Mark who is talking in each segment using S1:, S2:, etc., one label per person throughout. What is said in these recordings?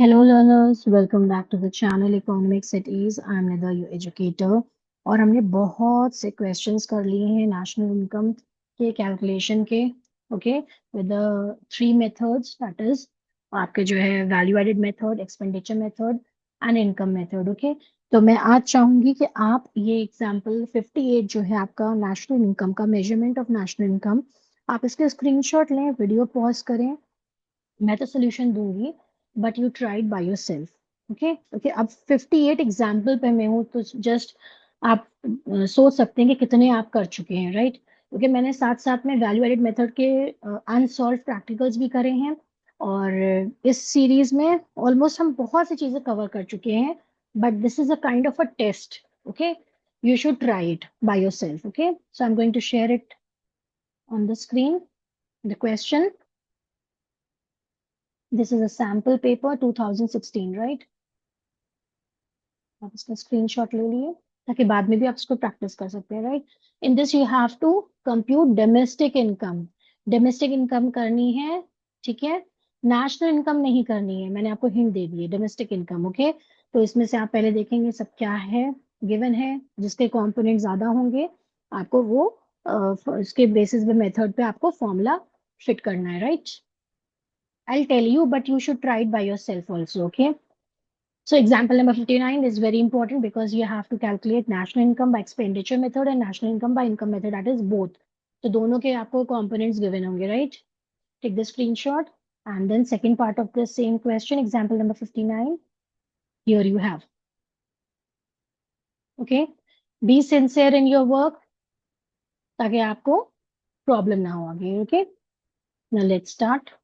S1: Hello learners, welcome back to the channel Economics at Ease. I'm Nida, your educator. और हमने बहुत से questions कर लिए हैं नेशनल इनकम के कैलकुलेशन के, okay, with the three methods, that is आपके जो है value added method, expenditure method and income method, okay. तो मैं आज चाहूंगी कि आप ये एग्जांपल 58 जो है आपका नेशनल इनकम का मेजरमेंट ऑफ नेशनल इनकम, आप इसके स्क्रीनशॉट लें, वीडियो पॉज करें। मैं तो सोल्यूशन दूंगी, but you tried by yourself, okay okay. अब 58 एग्जाम्पल पे मैं हूँ, तो जस्ट आप सोच सकते हैं कि कितने आप कर चुके हैं, राइट। क्योंकि मैंने साथ साथ में वैल्यू एडेड मेथड के अनसॉल्व प्रैक्टिकल्स भी करे हैं, और इस सीरीज में ऑलमोस्ट हम बहुत सी चीजें कवर कर चुके हैं, but this is a kind of a test, okay. You should try it by yourself, okay? So I'm going to share it on the screen, the question. This is a sample paper 2016, right? आप इसका screenshot ले लिए ताकि बाद में भी आप इसको प्रैक्टिस कर सकते हैं, right. In this you have to compute domestic income. Domestic income करनी है, ठीक है। नेशनल इनकम नहीं करनी है, मैंने आपको हिंट दे दी है, डोमेस्टिक इनकम, ओके। तो इसमें से आप पहले देखेंगे सब क्या है, गिवन है, जिसके कंपोनेंट ज्यादा होंगे आपको वो उसके बेसिस पे मेथड पे आपको फॉर्मूला फिट करना है, right. I tell you, but you should try it by yourself also, okay. So example number 59 is very important because you have to calculate national income by expenditure method and national income by income method, that is both. तो दोनों के आपको components given होंगे, right? Take the screenshot, and then second part of the same question, example number 59. Here you have. Okay? Be sincere in your work ताकि आपको problem ना हो आगे, okay? Now let's start.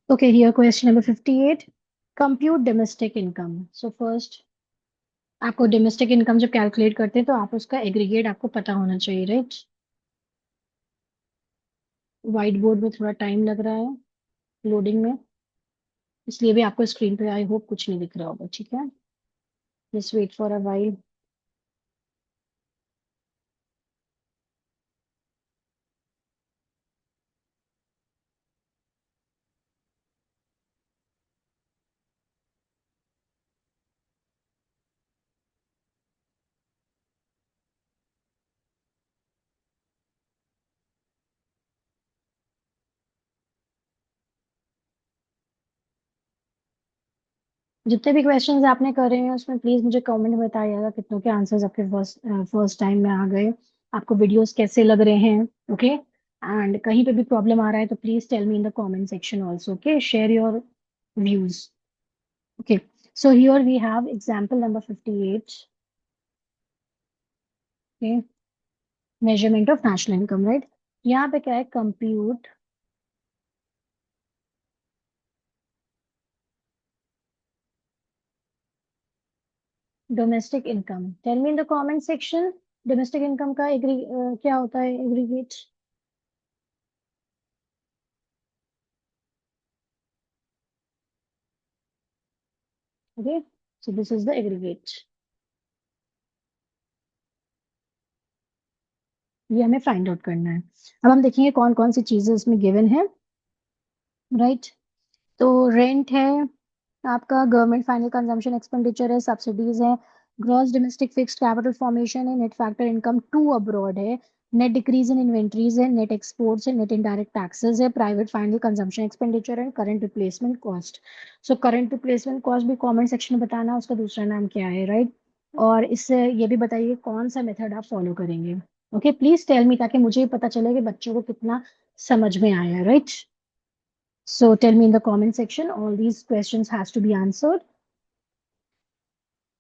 S1: Okay, here question number 58. Compute domestic income. So first, आपको domestic income जब calculate करते हैं तो आप उसका एग्रीगेट आपको पता होना चाहिए, राइट। व्हाइट बोर्ड में थोड़ा टाइम लग रहा है लोडिंग में, इसलिए भी आपको स्क्रीन पे आई होप कुछ नहीं दिख रहा होगा, ठीक है। Just wait for a while. जितने भी क्वेश्चंस आपने करे हैं उसमें प्लीज मुझे कमेंट में बताइएगा कितनों के आंसर्स आपके फर्स्ट फर्स्ट टाइम में आ गए, आपको वीडियोस कैसे लग रहे हैं, ओके। एंड कहीं पे भी प्रॉब्लम आ रहा है तो please tell me in the comment section also, okay, share your views, okay. So here we have example number 58, okay, measurement of national income, right. यहाँ पे क्या है, compute domestic income. Tell me in the comment section, domestic income का क्या होता है, aggregate. Okay, so this is the aggregate, ये हमें फाइंड आउट करना है। अब हम देखेंगे कौन कौन सी चीजें इसमें गिवन है, राइट। तो रेंट है आपका, गवर्नमेंट फाइनल कंजम्पशन एक्सपेंडिचर है, सब्सिडीज है, gross domestic fixed capital formation है, net factor income to abroad है, नेट डिक्रीज इन इन्वेंट्रीज है, नेट एक्सपोर्ट्स है, नेट इनडायरेक्ट टैक्सेस है, प्राइवेट फाइनल कंजम्पशन एक्सपेंडिचर है, current replacement cost. So current replacement cost भी comment section में बताना उसका दूसरा नाम क्या है, राइट। और इससे ये भी बताइए कौन सा मेथड आप फॉलो करेंगे, ओके, प्लीज टेल मी, ताकि मुझे पता चले कि बच्चों को कितना समझ में आया, right. So tell me in the comment section, all these questions has to be answered.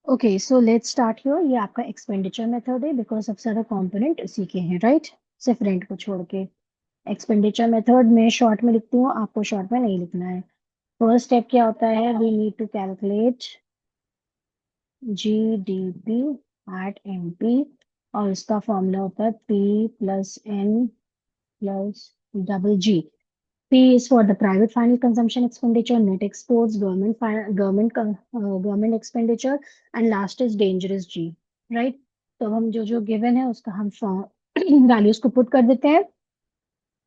S1: Okay, so let's start here. ये आपका expenditure method है because सबसे ज्यादा component इसी के हैं, right? सिर्फ rent को छोड़ के। Expenditure method मैं short में लिखती हूँ, आपको short में नहीं लिखना है। First step क्या होता है? We need to calculate GDP at MP, और इसका फॉर्मूला होता है P plus N plus double G, P is for the private final consumption expenditure, net exports, government expenditure, and last is dangerous G, right? तो अब हम जो जो given है उसका हम वैल्यूज को पुट कर देते हैं,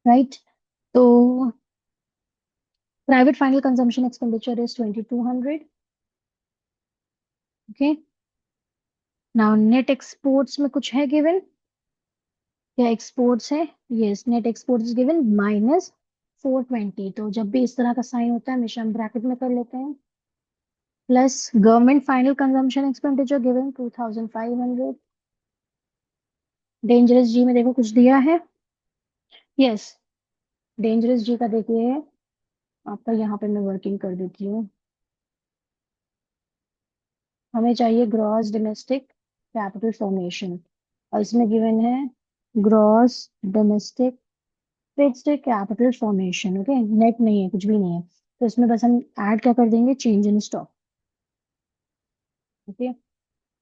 S1: राइट? तो private final consumption expenditure is 2200, okay. Now net exports में कुछ है गिवन, क्या एक्सपोर्ट्स है? Yes, net exports is given minus 420। तो जब भी इस तरह का साइन होता है हमेशा हम ब्रैकेट में कर लेते हैं, plus government final consumption expenditure given 2500। Dangerous G में देखो कुछ दिया है, यस। डेंजरस जी का देखिए आपका, यहाँ पे मैं वर्किंग कर देती हूँ। हमें चाहिए ग्रॉस डोमेस्टिक कैपिटल फॉर्मेशन, और इसमें गिवन है gross domestic fixed capital formation, okay. Net नहीं है, कुछ भी नहीं है, तो इसमें बस हम ऐड क्या कर देंगे, चेंज इन स्टॉक, ओके।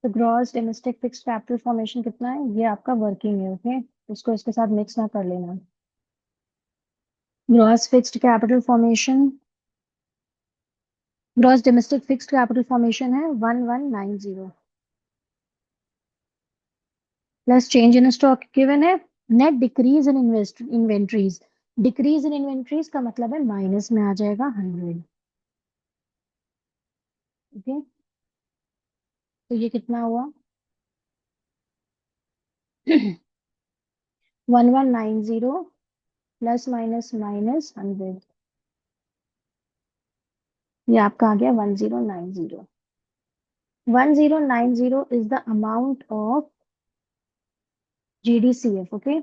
S1: तो gross domestic fixed capital formation कितना है, ये आपका वर्किंग है, ओके। उसको इसके साथ मिक्स ना कर लेना। Gross fixed capital formation, gross domestic fixed capital formation है 1190, plus change in stock given है। Net decrease in inventories, decrease in inventories का मतलब है माइनस में आ जाएगा 100, ओके। तो ये कितना हुआ 1190 प्लस माइनस माइनस 100, ये आपका आ गया 1090। 1090 is the amount of GDCF, okay.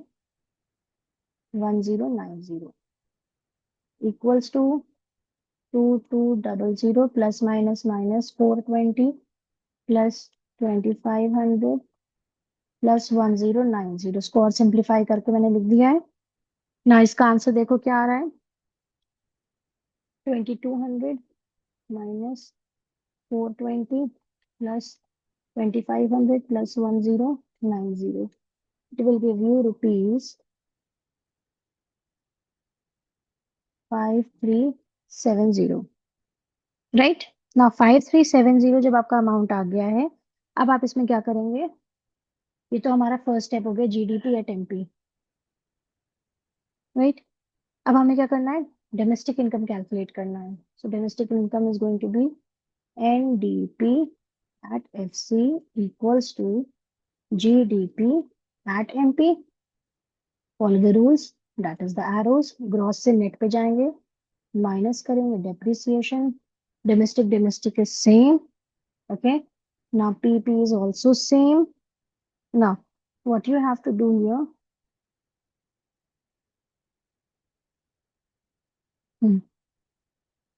S1: 1090 equals to 2200 plus minus minus 420 plus 2500 plus 1090। इसको और सिंप्लीफाई करके मैंने लिख दिया है ना। इसका आंसर देखो क्या आ रहा है, 2200 minus 420 plus 2500 plus 1090, it will give you rupees 5370, right ना। 5370 जब आपका अमाउंट आ गया है, अब आप इसमें क्या करेंगे, ये तो हमारा फर्स्ट स्टेप हो गया GDP एट MP, राइट। अब हमें क्या करना है, डोमेस्टिक इनकम कैलकुलेट करना है। So domestic income is going to be NDP at FC equals to GDP at MP. Follow the rules, that is the arrows। Gross से नेट पे जाएंगे, माइनस करेंगे depreciation, domestic domestic is same, okay। Now PP is also same। Now what you have to do here,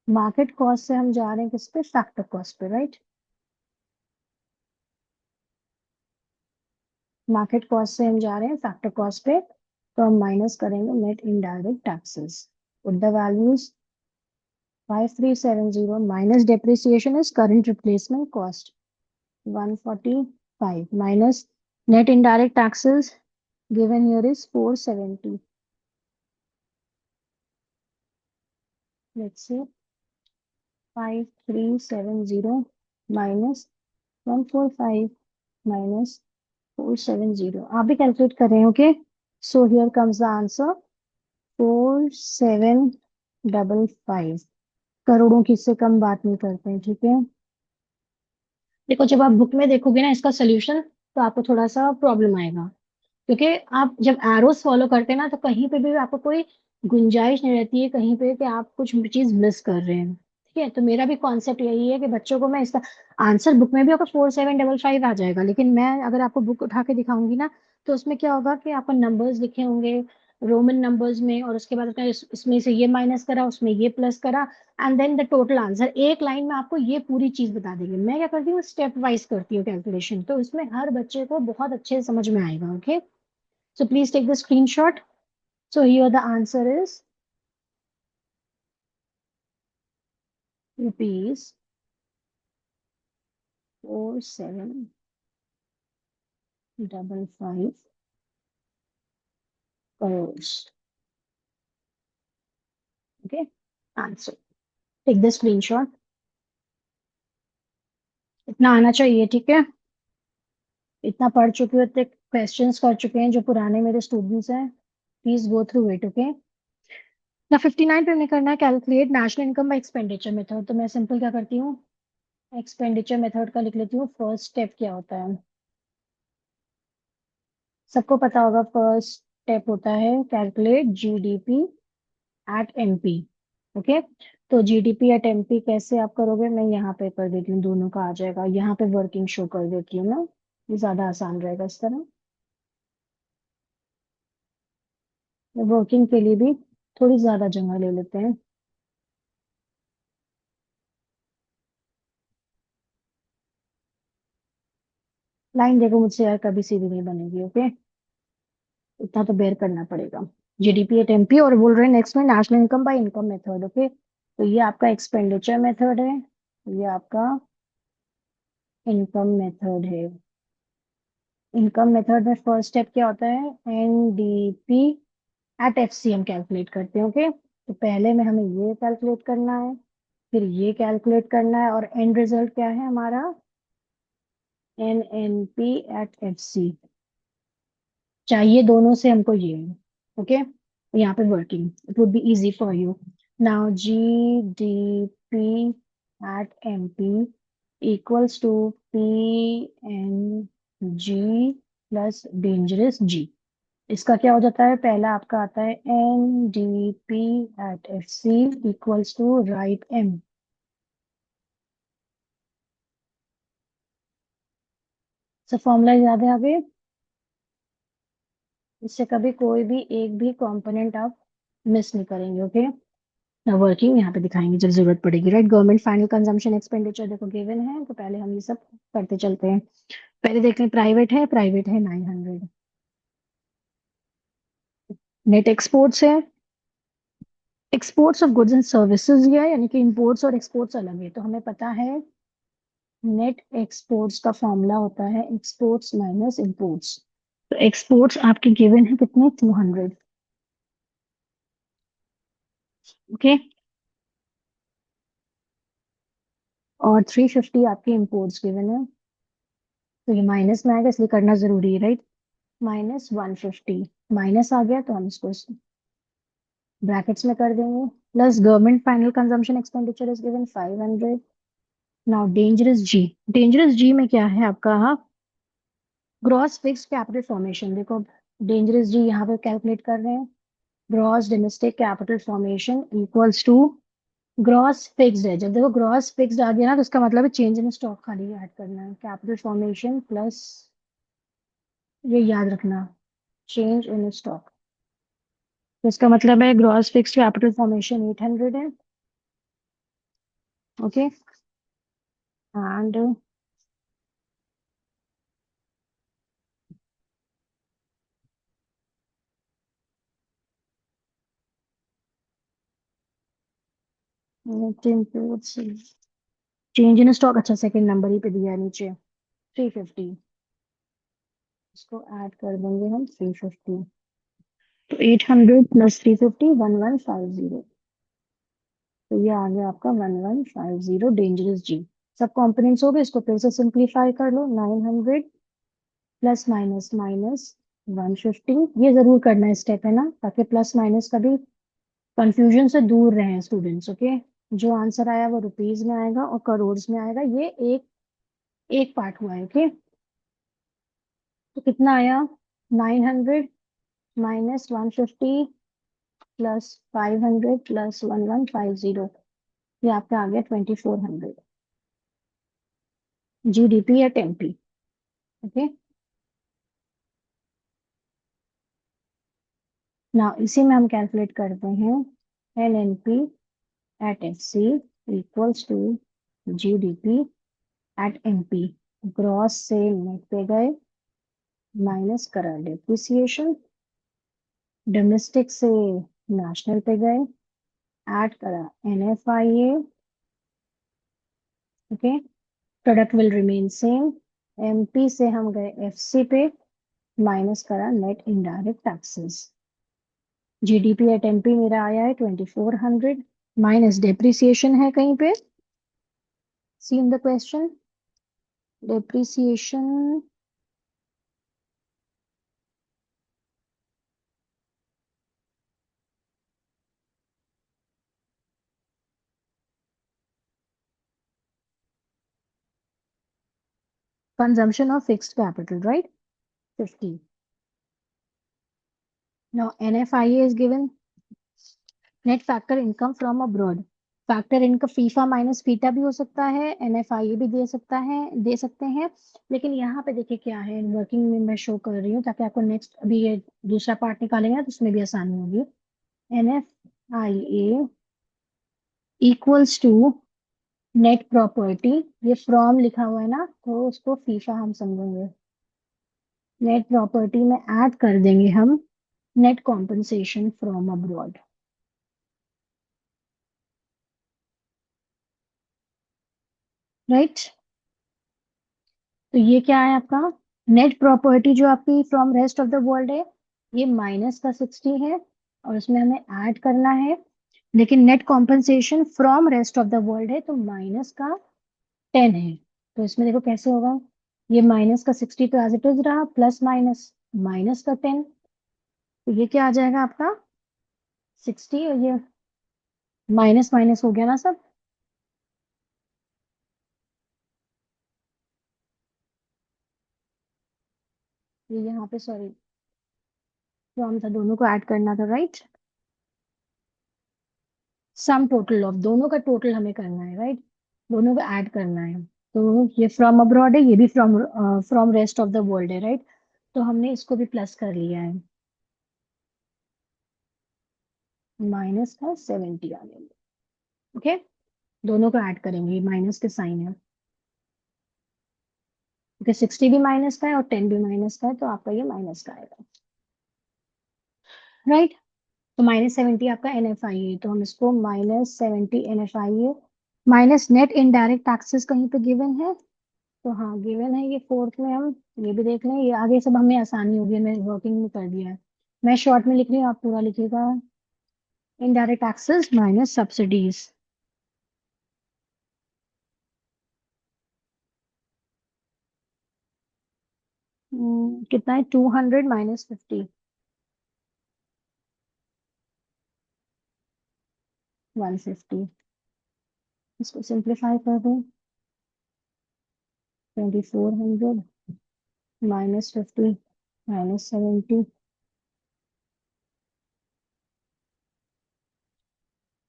S1: market cost से हम जा रहे हैं किस पे, फैक्टर कॉस्ट पे, राइट। मार्केट कॉस्ट से हम जा रहे हैं फैक्टर कॉस्ट पे, तो हम माइनस करेंगे net indirect taxes. Put the values, 5370 minus depreciation is current replacement cost 145 minus net indirect taxes given here is 470, let's say 5370 minus 145 minus 470, आप भी कैलकुलेट कर रहे हैं, okay. So here comes the answer 4755। करोड़ों की इससे कम बात नहीं करते हैं, ठीक है। देखो जब आप बुक में देखोगे ना इसका सोल्यूशन, तो आपको थोड़ा सा प्रॉब्लम आएगा, क्योंकि आप जब एरोस फॉलो करते हैं ना, तो कहीं पे भी आपको कोई गुंजाइश नहीं रहती है कहीं पे कि आप कुछ चीज मिस कर रहे हैं, ठीक है। तो मेरा भी कॉन्सेप्ट यही है कि बच्चों को मैं इसका आंसर, बुक में भी आपको 4755 आ जाएगा, लेकिन मैं अगर आपको बुक उठा के दिखाऊंगी ना, तो उसमें क्या होगा कि आपको नंबर्स लिखे होंगे रोमन नंबर्स में, और उसके बाद इसमें से ये माइनस करा, उसमें ये प्लस करा, and then the total answer एक लाइन में आपको ये पूरी चीज बता देंगे। मैं क्या करती हूँ, स्टेप वाइज करती हूँ कैलकुलेशन, तो इसमें हर बच्चे को बहुत अच्छे से समझ में आएगा, okay. So please take the screenshot. So here the answer is rupees 4755 crores. Okay, answer, take the screenshot. इतना आना चाहिए, ठीक है। इतना पढ़ चुके हो, इतने क्वेश्चंस कर चुके हैं जो पुराने मेरे स्टूडेंट्स हैं, please go through it, okay. ना 59 पे हमें करना है calculate national income by expenditure method. तो मैं सिंपल क्या करती हूँ, एक्सपेंडिचर मेथड का लिख लेती हूँ। फर्स्ट स्टेप क्या होता है, सबको पता होगा। फर्स्ट स्टेप होता है calculate GDP at MP, okay. तो जीडीपी एट एमपी कैसे आप करोगे, मैं यहाँ पे कर देती हूँ, दोनों का आ जाएगा। यहाँ पे वर्किंग शो कर देती हूँ ना, ये ज्यादा आसान रहेगा इस तरह। वर्किंग के लिए भी थोड़ी ज्यादा जगह ले लेते हैं। लाइन देखो मुझसे यार, कभी सीधी नहीं बनेगी, ओके। इतना तो बेयर करना पड़ेगा। जीडीपी एट एमपी, और बोल रहे हैं नेक्स्ट में national income by income method, okay. तो ये आपका एक्सपेंडिचर मेथड है, ये आपका इनकम मेथड है। इनकम मेथड में फर्स्ट स्टेप क्या होता है, एनडीपी एट एफसी हम कैलकुलेट करते हैं, ओके। तो पहले में हमें ये कैलकुलेट करना है, फिर ये कैलकुलेट करना है, और एंड रिजल्ट क्या है हमारा, एनएनपी एट एफसी। चाहिए दोनों से हमको ये, ओके। यहाँ पे working, it would be easy for you. Now G D P at M P equals to P N G plus dangerous G. इसका क्या हो जाता है, पहला आपका आता है N D P at F C equals to right M. सब फॉर्मूला याद है आगे, इससे कभी कोई भी एक भी कंपोनेंट आप मिस नहीं करेंगे, ओके। वर्किंग यहाँ पे दिखाएंगे जब जरूरत पड़ेगी, right. Government final consumption expenditure देखो गिवन है, तो पहले हम ये सब करते चलते हैं। पहले देख लें, प्राइवेट है 900। नेट एक्सपोर्ट्स है, exports of goods and services है, यानी कि इंपोर्ट्स और एक्सपोर्ट्स अलग है। तो हमें पता है नेट एक्सपोर्ट्स का फॉर्मूला होता है एक्सपोर्ट्स माइनस इंपोर्ट्स। तो एक्सपोर्ट्स आपके गिवन है कितने, 200, ओके। और 350 आपके इंपोर्ट्स गिवन है। तो ये माइनस में आएगा, इसलिए करना जरूरी है, राइट। -150 माइनस आ गया, तो हम इसको ब्रैकेट्स में कर देंगे। Plus government final consumption expenditure is given 500। Now dangerous G में क्या है आपका, ग्रॉस फिक्स्ड कैपिटल फॉर्मेशन। देखो, डेंजरस जी यहाँ पे कैलकुलेट कर रहे हैं, gross domestic capital formation equals to gross fixed है। जब देखो ग्रॉस फिक्स्ड आ गया ना, तो इसका मतलब है चेंज इन स्टॉक खाली ऐड करना है, कैपिटल फॉर्मेशन प्लस, ये याद रखना, चेंज इन स्टॉक। तो इसका मतलब है ग्रॉस फिक्स्ड कैपिटल फॉर्मेशन 800 है, okay. And change in stock, अच्छा सेकंड नंबर ही पे दिया है नीचे, 350। इसको ऐड कर देंगे हम 350। तो 800 प्लस 350 1150। तो ये आ गया आपका 1150 डेंजरस जी। सब कंपोनेंट्स हो गए, इसको फिर से सिंप्लीफाई कर लो। 900 प्लस माइनस माइनस 150, ये जरूर करना है स्टेप, है ना, ताकि प्लस माइनस का भी कंफ्यूजन से दूर रहे स्टूडेंट्स, ओके। जो आंसर आया वो रुपीज में आएगा और करोड़ में आएगा, ये एक एक पार्ट हुआ है, ओके। तो कितना आया, 900 -150 प्लस 500 प्लस 1150, ये आपका आ गया 2400 जीडीपी या टेम्पी, ओके। ना इसी में हम कैलकुलेट करते हैं NNP at F C equals to GDP at MP. Gross से नेट पे गए, माइनस करा डिप्रिसिएशन, डोमेस्टिक से नेशनल पे गए, ऐड करा NFIA, okay. Product will remain same. MP से हम गए एफसी पे, माइनस करा net indirect taxes. GDP at NP मेरा आया है 2400 माइनस डेप्रिसिएशन है कहीं पे, see in the question, depreciation consumption of fixed capital, right? 50. Now NFIA is given, net factor income from abroad, factor income FIFA minus FITA भी हो सकता है, एनएफआईए भी दे सकता है, दे सकते हैं। लेकिन यहाँ पे देखिए क्या है, वर्किंग में मैं शो कर रही हूँ ताकि आपको नेक्स्ट अभी ये दूसरा पार्ट निकालेंगे ना तो उसमें भी आसानी होगी। NFIA equals to net property, ये फ्रॉम लिखा हुआ है ना तो उसको फीफा हम समझेंगे, नेट प्रॉपर्टी में ऐड कर देंगे हम net compensation from abroad, right. तो ये क्या है आपका, नेट प्रॉपर्टी जो आपकी from rest of the world है, ये माइनस का 60 है और उसमें हमें ऐड करना है। लेकिन net compensation from rest of the world है तो माइनस का 10 है। तो इसमें देखो कैसे होगा, ये माइनस का 60 तो एज इट इज रहा, प्लस माइनस माइनस का 10, तो ये क्या आ जाएगा आपका 60, और ये माइनस माइनस हो गया ना सब। ये यहाँ पे सॉरी फ्रॉम था, दोनों को ऐड करना था, राइट। सम टोटल ऑफ दोनों का टोटल हमें करना है, राइट, दोनों को ऐड करना है। तो ये फ्रॉम अब्रॉड है, ये भी from from rest of the world है, राइट। तो हमने इसको भी प्लस कर लिया है, माइनस का 70 आ गया। ओके, दोनों को ऐड करेंगे, माइनस के साइन है, क्योंकि 60 भी माइनस का है और 10 भी माइनस का है तो आपका ये माइनस का आएगा, राइट। तो -70 आपका एनएफआई है, तो हम इसको -70 एनएफआई है माइनस नेट इनडायरेक्ट टैक्सेस कहीं पे गिवन है, तो हाँ गिवन है, ये फोर्थ में हम ये भी देख लें, ये आगे सब हमें आसानी होगी, मैं वर्किंग में कर दिया है। मैं शॉर्ट में लिख रही हूँ, आप पूरा लिखिएगा, इनडायरेक्ट टैक्सेस माइनस सब्सिडीज, कितना है 200 माइनस 50, 150, इसको सिंप्लीफाई कर दूं, 2400 minus 50 minus 70,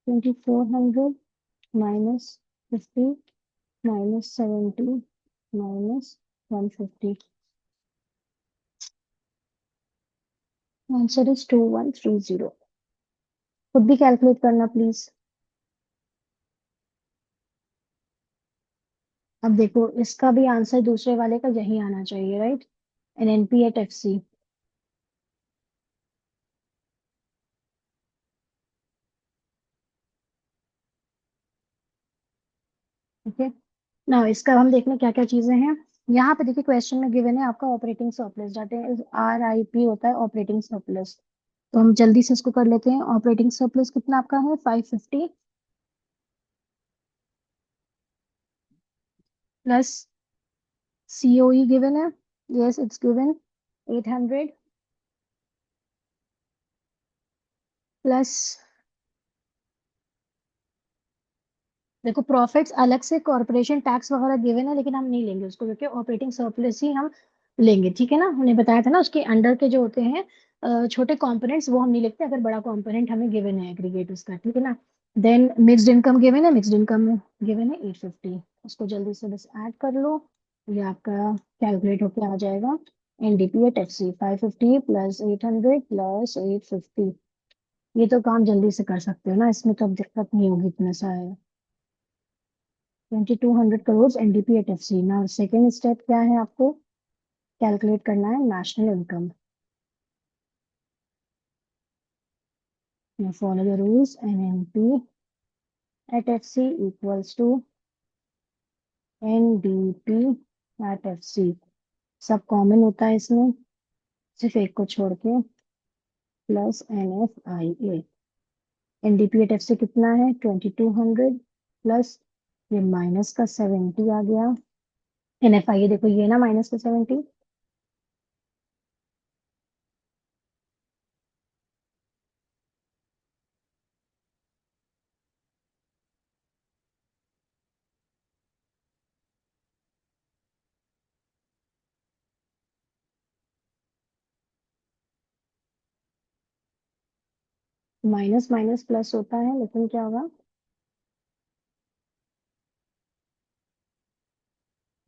S1: 2400 minus 50 minus 70 minus 150, answer is 2130। खुद भी कैलकुलेट करना प्लीज। अब देखो इसका भी आंसर दूसरे वाले का यही आना चाहिए, right, N N P at F C. Okay, ना इसका हम देखने क्या क्या चीजें हैं। यहाँ पे देखिए क्वेश्चन में गिवन है आपका ऑपरेटिंग सरप्लस, जाते हैं RIP होता है ऑपरेटिंग सरप्लस, तो हम जल्दी से इसको कर लेते हैं। ऑपरेटिंग सरप्लस कितना आपका है 550 प्लस COE गिवन है, यस इट्स गिवन 800 प्लस, देखो प्रॉफिट्स अलग से कॉर्पोरेशन टैक्स वगैरह गिवन है लेकिन हम नहीं लेंगे उसको, क्योंकि ऑपरेटिंग सरप्लस ही हम लेंगे, ठीक है ना। हमने बताया था ना उसके अंडर के जो होते हैं छोटे कंपोनेंट्स वो हम नहीं लेते, अगर बड़ा कंपोनेंट हमें गिवन है एग्रीगेट उसका, ठीक है ना। देन मिक्स्ड इनकम गिवन है, मिक्स्ड इनकम गिवन है 850, उसको जल्दी से बस ऐड कर लो, ये आपका कैलकुलेट होके आ जाएगा। NDP at FC 550 plus 800 plus 850, ये तो काम जल्दी से कर सकते हो ना, इसमें तो अब दिक्कत नहीं होगी, इतना सा है 2200 crore NDP at FC। Now second step क्या है, आपको कैलकुलेट करना है national income. Follow the rules, NNP at FC equals to NDP at FC, सब कॉमन होता है इसमें, सिर्फ एक को छोड़ के, प्लस NFIA। NDPHF से कितना है 2200 प्लस ये माइनस का 70 आ गया। NFIA देखो ये ना माइनस का 70, माइनस माइनस प्लस होता है लेकिन क्या होगा,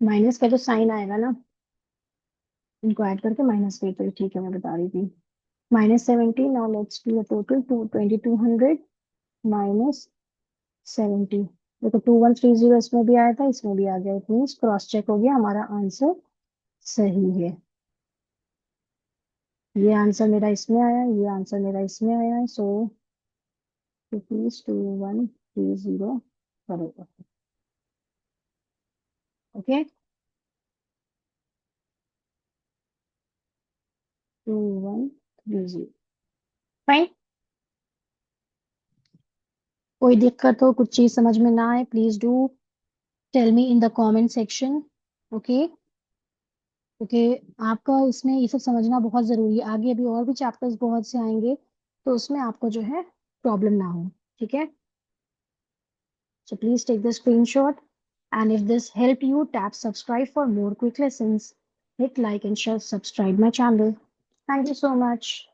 S1: माइनस का तो साइन आएगा ना, इनको ऐड करके माइनस पे, तो ठीक है मैं बता रही थी। -70, now let's do the total, 2200 minus 70। देखो 2130 इसमें भी आया था, इसमें भी आ गया, इट मीन्स क्रॉस चेक हो गया, हमारा आंसर सही है। ये आंसर मेरा इसमें आया, ये आंसर मेरा इसमें आया है, सो ₹2130 करोड़। ओके, 2130। फाइन। कोई दिक्कत हो, कुछ चीज समझ में ना आए, please do tell me in the comment section. Okay, क्योंकि आपका इसमें ये सब समझना बहुत जरूरी है, आगे अभी और भी चैप्टर्स बहुत से आएंगे, तो उसमें आपको जो है प्रॉब्लम ना हो। ठीक है, so please take the screenshot, and if this helped you, tap subscribe for more quick lessons. Hit like and share, subscribe my channel. Thank you so much.